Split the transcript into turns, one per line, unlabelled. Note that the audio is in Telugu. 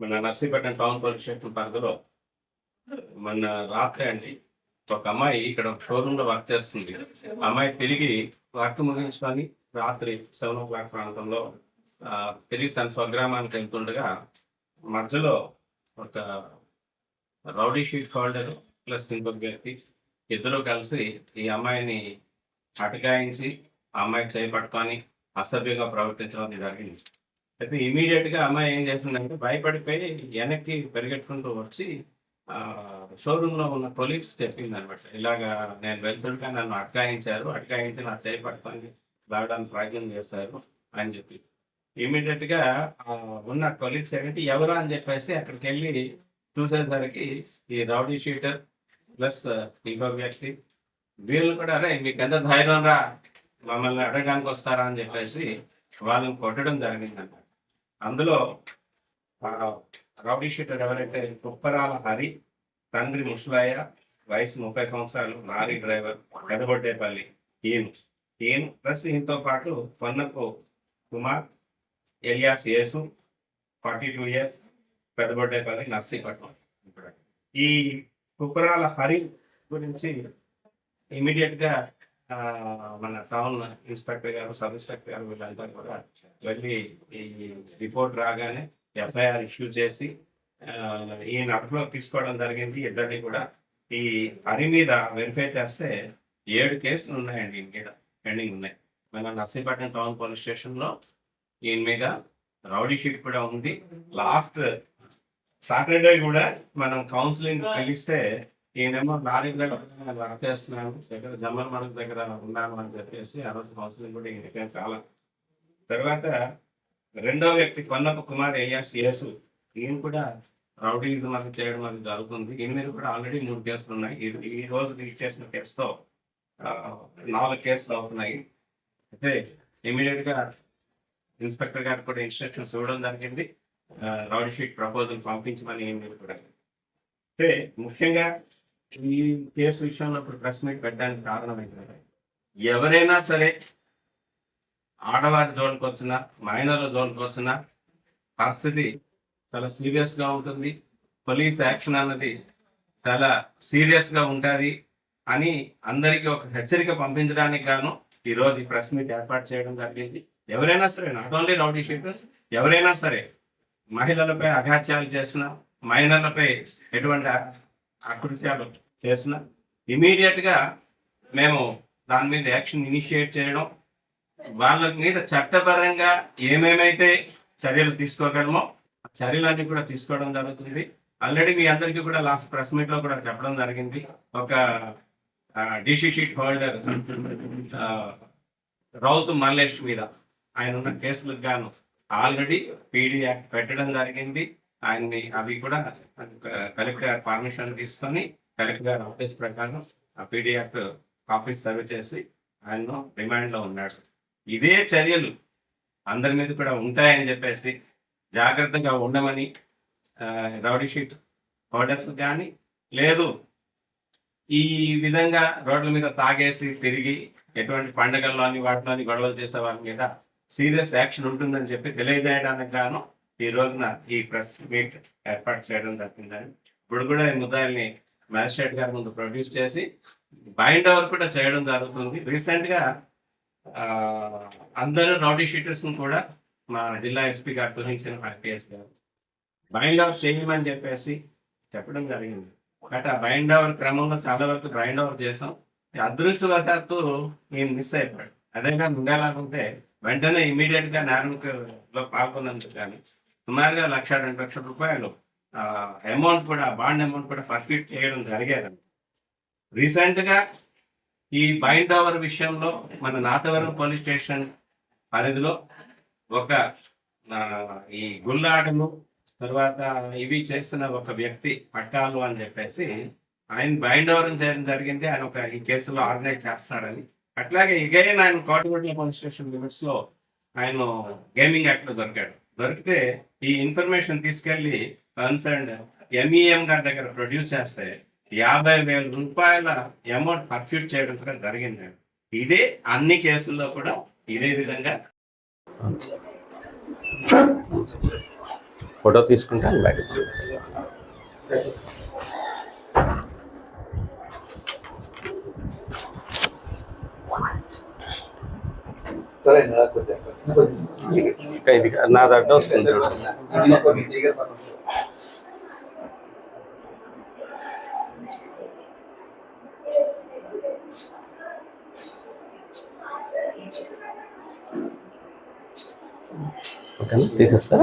మన నర్సీపట్నం టౌన్ పోలీస్ స్టేషన్ పరిధిలో మొన్న రాత్రి అండి ఒక అమ్మాయి ఇక్కడ ఒక షోరూమ్ లో వర్క్ చేస్తుంది. అమ్మాయి తిరిగి వర్క్ ముగించుకొని రాత్రి 7 o'clock ప్రాంతంలో తిరిగి తన స్వగ్రామానికి వెళ్తుండగా మధ్యలో ఒక రౌడీ షీట్ హోల్డర్ ప్లస్ ఇంకొక వ్యక్తి ఇద్దరు కలిసి ఈ అమ్మాయిని అటకాయించి ఆ అమ్మాయి చేపట్టుకొని అసభ్యంగా ప్రవర్తించడం జరిగింది. అయితే ఇమీడియట్ గా అమ్మాయి ఏం చేసిందంటే భయపడిపోయి వెనక్కి పరిగెట్టుకుంటూ వచ్చి షోరూమ్ లో ఉన్న కొలీగ్స్ చెప్పింది అనమాట. ఇలాగా నేను వెళ్తుంటే నన్ను అటకాయించి నా చేయి పట్టుకొని రావడానికి ప్రయత్నం చేశారు అని చెప్పి ఇమీడియట్ గా ఉన్న కొలీగ్స్ ఏంటంటే ఎవరు అని చెప్పేసి అక్కడికి వెళ్ళి చూసేసరికి ఈ రౌడీ షీటర్ ప్లస్ ఇంకో వ్యక్తి వీళ్ళు కూడా అరే మీకు ఎంత ధైర్యం రా మమ్మల్ని అడగడానికి వస్తారా అని చెప్పేసి వాళ్ళని కొట్టడం జరిగిందంట. అందులో రౌడీ షీటర్ ఎవరైతే కుప్పరాల హరి, తండ్రి ముసలయ్య, వయసు 30 సంవత్సరాలు, లారీ డ్రైవర్, పెదబొడ్డేపల్లి ఈయన ప్లస్ ఈయనతో పాటు పొన్నపు కుమార్ ఎలియాస్ యేసు 42 years, పెదబొడ్డేపల్లి, నర్సీపట్నం. ఈ కుప్పరాల హరి గురించి ఇమీడియట్ గా మన టౌన్ ఇన్స్పెక్టర్ గారు, సబ్ ఇన్స్పెక్టర్ గారు వీళ్ళంతా కూడా వెళ్ళి ఈ రిపోర్ట్ రాగానే ఎఫ్ఐఆర్ ఇష్యూ చేసి ఈయన అదుపులోకి తీసుకోవడం జరిగింది. ఇద్దరిని కూడా ఈ హరి మీద వెరిఫై చేస్తే 7 కేసులు ఉన్నాయండి ఈయన మీద పెండింగ్ ఉన్నాయి. మన నర్సీపట్నం టౌన్ పోలీస్ స్టేషన్ లో ఈయన మీద రౌడీ షీట్ కూడా ఉంది. లాస్ట్ సాటర్డే కూడా మనం కౌన్సిలింగ్ పిలిస్తే ఈయనేమో లారీ వర్క్ చేస్తున్నాను దగ్గర జమ్మల్ మనకు దగ్గర ఉన్నాను అని చెప్పేసి ఆ రోజు కౌన్సిలింగ్ కూడా ఈయన చాలా. తర్వాత రెండో వ్యక్తి కొన్నపు కుమార్ ఎలియాస్ యేసు, ఈయన కూడా రౌడీజం అది చేయడం అది జరుగుతుంది. ఈయన మీద కూడా ఆల్రెడీ 3 కేసులు ఉన్నాయి. ఈ రోజు రిజిస్టర్ చేసిన కేసుతో 4 కేసులు అవుతున్నాయి. అయితే ఇమీడియట్ గా ఇన్స్పెక్టర్ గారికి కూడా ఇన్స్ట్రక్షన్స్ ఇవ్వడం జరిగింది, రౌడీ షీట్ ప్రపోజల్ పంపించమని. ఈయన మీద కూడా అంటే ముఖ్యంగా ఈ కేసు విషయంలో ఇప్పుడు ప్రెస్ మీట్ పెట్టడానికి కారణం ఏంటంటే ఎవరైనా సరే ఆడవారి జోలికి వచ్చినా, మైనర్ల జోలికి వచ్చినా పరిస్థితి చాలా సీరియస్ గా ఉంటుంది. పోలీస్ యాక్షన్ అన్నది చాలా సీరియస్ గా ఉంటుంది అని అందరికీ ఒక హెచ్చరిక పంపించడానికి గాను ఈరోజు ఈ ప్రెస్ మీట్ ఏర్పాటు చేయడం జరిగింది. ఎవరైనా సరే, నాట్ ఓన్లీ రౌడీ షీటర్స్, ఎవరైనా సరే మహిళలపై అఘాత్యాలు చేసిన, మైనర్లపై ఎటువంటి అకృత్యాలు చేసిన ఇమీడియట్ గా మేము దాని మీద యాక్షన్ ఇనిషియేట్ చేయడం, వాళ్ళ మీద చట్టపరంగా ఏమేమైతే చర్యలు తీసుకోగలమో చర్యలన్నీ కూడా తీసుకోవడం జరుగుతుంది. ఆల్రెడీ మీ అందరికీ కూడా లాస్ట్ ప్రెస్ మీట్ లో కూడా చెప్పడం జరిగింది. ఒక DC sheet holder Raut Mallesh మీద ఆయన ఉన్న కేసులకు గాను ఆల్రెడీ పీడీ యాక్ట్ పెట్టడం జరిగింది. ఆయన్ని అది కూడా కలెక్టర్ పర్మిషన్ తీసుకొని కలెక్టర్ గారి ఆఫీస్ ప్రకారం ఆ పీడీ యాక్ట్ కాపీస్ సర్వ్ చేసి ఆయన రిమాండ్ లో ఉన్నాడు. ఇదే చర్యలు అందరి మీద కూడా ఉంటాయని చెప్పేసి జాగ్రత్తగా ఉండమని రౌడీ షీట్ హోల్డర్స్ కానీ, లేదు ఈ విధంగా రోడ్ల మీద తాగేసి తిరిగి ఎటువంటి పండుగల్లోని వాటిలోని గొడవలు చేసే వాళ్ళ మీద సీరియస్ యాక్షన్ ఉంటుందని చెప్పి తెలియజేయడానికి గాను ఈ రోజున ఈ ప్రెస్ మీట్ ఏర్పాటు చేయడం జరిగిందని. ఇప్పుడు కూడా ఈ ముద్దాయిల్ని మ్యాజిస్ట్రేట్ గారి ముందు ప్రొడ్యూస్ చేసి బైండ్ ఓవర్ కూడా చేయడం జరుగుతుంది. రీసెంట్ గా అందరూ రౌడీ షీటర్స్ కూడా మా జిల్లా ఎస్పీ గారు తొలగించిన ఐపీఎస్ గారు బైండ్ ఓవర్ చేయమని చెప్పేసి చెప్పడం జరిగింది. బట్ ఆ బైండ్ ఓవర్ క్రమంలో చాలా వరకు బైండ్ ఓవర్ చేసాం. అదృష్టవశాత్తు నేను మిస్ అయిపోయాడు. అదే కానీ ఉండేలాగుంటే వెంటనే ఇమీడియట్ గా నేరంలో పాల్గొన్నందుకు కానీ సుమారుగా 1,02,00,000 రూపాయలు అమౌంట్ కూడా, బాండ్ అమౌంట్ కూడా ఫర్ఫిట్ చేయడం జరిగేది. రీసెంట్ గా ఈ బైండ్ ఓవర్ విషయంలో మన నాతవరం పోలీస్ స్టేషన్ పరిధిలో ఒక ఈ గుల్లాడము తర్వాత ఇవి చేస్తున్న ఒక వ్యక్తి పట్టాలు అని చెప్పేసి ఆయన బైండ్ ఓవర్ చేయడం జరిగింది. ఆయన ఒక ఈ కేసులో ఆర్గనైజ్ చేస్తున్నాడని. అట్లాగే ఇగైన్ ఆయన కోటగుట్ల పోలీస్ స్టేషన్ లిమిట్స్ లో ఆయన గేమింగ్ యాక్ట్ లో దొరికితే ఈ ఇన్ఫర్మేషన్ తీసుకెళ్లి కన్సర్న్ ఎంఈఎం గారి దగ్గర ప్రొడ్యూస్ చేస్తే 50,000 రూపాయల అమౌంట్ పర్ఫ్యూట్ చేయడం కూడా జరిగింది. ఇదే అన్ని కేసుల్లో కూడా ఇదే విధంగా ఫోటో తీసుకుంటే బ్యాగ్ ఇది నా దగ్గర వస్తుంది. ఓకేనా, తీసేస్తా.